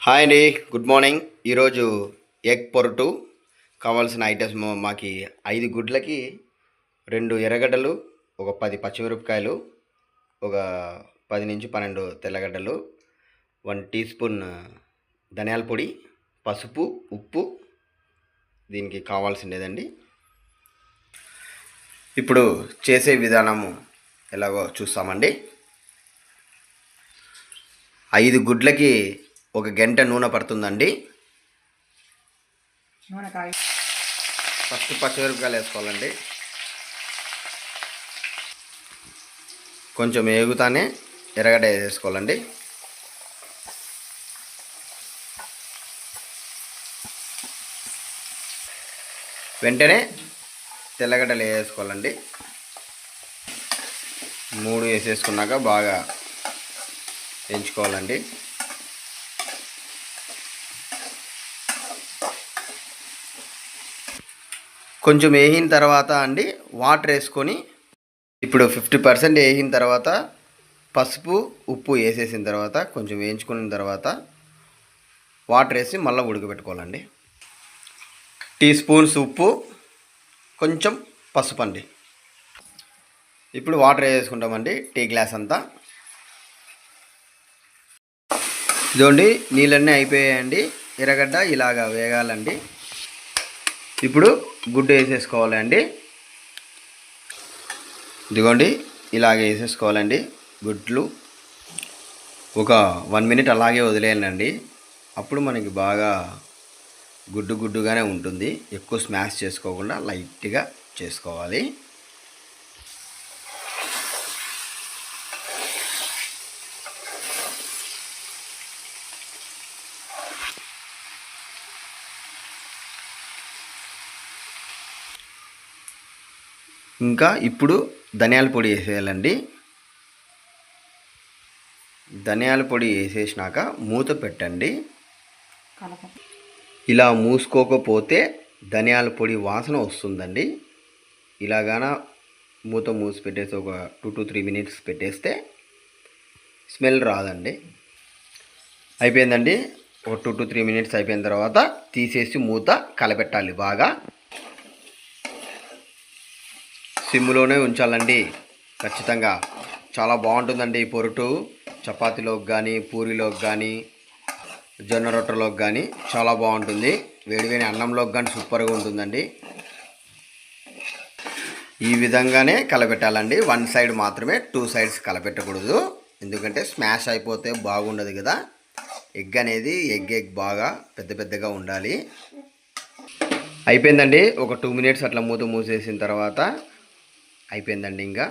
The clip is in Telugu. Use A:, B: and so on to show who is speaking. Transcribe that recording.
A: హాయ్ అండి, గుడ్ మార్నింగ్. ఈరోజు ఎగ్ పొరటు కావాల్సిన ఐటమ్స్ మాకు 5 గుడ్లకి 2 ఎర్రగడ్డలు, ఒక 10 పచ్చిమిరపకాయలు, ఒక 10 నుంచి 12 తెల్లగడ్డలు, 1 టీ స్పూన్ ధనియాల పొడి, పసుపు, ఉప్పు దీనికి కావాల్సిందేదండి. ఇప్పుడు చేసే విధానము ఎలాగో చూస్తామండి. 5 గుడ్లకి 1 గంట నూనె పడుతుందండి. ఫస్ట్ పచ్చిమిరపకాయలు వేసుకోవాలండి. కొంచెం వేగుతానే ఎర్రగడ్డ వేసుకోవాలండి. వెంటనే తెల్లగడ్డలు వేసుకోవాలండి. 3 వేసేసుకున్నాక బాగా వేయించుకోవాలండి. కొంచెం వేగిన తర్వాత అండి వాటర్ వేసుకొని, ఇప్పుడు 50% వేగిన తర్వాత పసుపు ఉప్పు వేసేసిన తర్వాత కొంచెం వేయించుకున్న తర్వాత వాటర్ వేసి మళ్ళీ ఉడకబెట్టుకోవాలండి. టీ స్పూన్స్ ఉప్పు, కొంచెం పసుపు అండి. ఇప్పుడు వాటర్ వేసుకుంటామండి, టీ గ్లాస్ అంతా. ఇదిగోండి, నీళ్ళన్నీ అయిపోయాయండి. ఎర్రగడ్డ ఇలాగా వేగాలండి. ఇప్పుడు గుడ్డు వేసేసుకోవాలండి. ఇదిగోండి, ఇలాగే వేసేసుకోవాలండి గుడ్లు. ఒక 1 మినిట్ అలాగే వదిలేయండి. అప్పుడు మనకి బాగా గుడ్డుగానే ఉంటుంది. ఎక్కువ స్మాష్ చేసుకోకుండా లైట్గా చేసుకోవాలి. ఇంకా ఇప్పుడు ధనియాల పొడి వేసేయాలండి. ధనియాల పొడి వేసేసినాక మూత పెట్టండి. ఇలా మూసుకోకపోతే ధనియాల పొడి వాసన వస్తుందండి. ఇలాగాన మూత మూసి పెట్టేసి ఒక 2 to 3 మినిట్స్ పెట్టేస్తే స్మెల్ రాదండి. అయిపోయిందండి. ఒక 2 to 3 మినిట్స్ అయిపోయిన తర్వాత తీసేసి మూత కలపెట్టాలి. బాగా సిమ్లోనే ఉంచాలండి ఖచ్చితంగా. చాలా బాగుంటుందండి ఈ పొరుటు. చపాతీలోకి కానీ, పూరీలోకి కానీ, జొన్న రొట్టెలోకి కానీ చాలా బాగుంటుంది. వేడివేడి అన్నంలోకి కానీ సూపర్గా ఉంటుందండి. ఈ విధంగానే కలపెట్టాలండి. 1 సైడ్ మాత్రమే, 2 సైడ్స్ కలపెట్టకూడదు. ఎందుకంటే స్మాష్ అయిపోతే బాగుండదు కదా. ఎగ్ అనేది ఎగ్ బాగా పెద్దగా ఉండాలి. అయిపోయిందండి. ఒక 2 మినిట్స్ అట్లా మూత మూసేసిన తర్వాత అయిపోయిందండి. ఇంకా